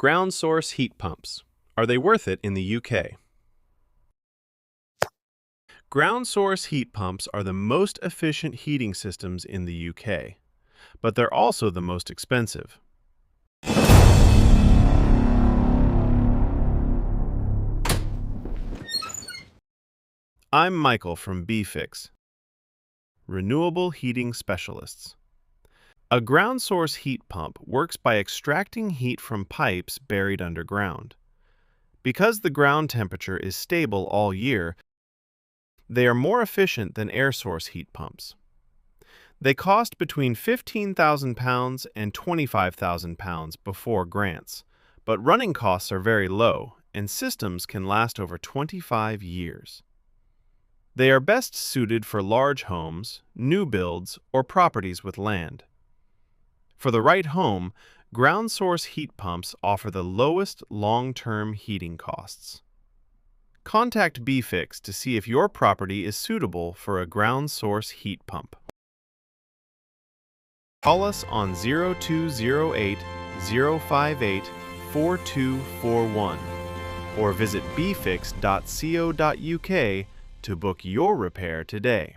Ground source heat pumps. Are they worth it in the UK? Ground source heat pumps are the most efficient heating systems in the UK, but they're also the most expensive. I'm Michael from BeFix, Renewable Heating Specialists. A ground source heat pump works by extracting heat from pipes buried underground. Because the ground temperature is stable all year, they are more efficient than air source heat pumps. They cost between £15,000 and £25,000 before grants, but running costs are very low and systems can last over 25 years. They are best suited for large homes, new builds, or properties with land. For the right home, ground source heat pumps offer the lowest long-term heating costs. Contact BeFix to see if your property is suitable for a ground source heat pump. Call us on 0208 058 4241 or visit befix.co.uk to book your repair today.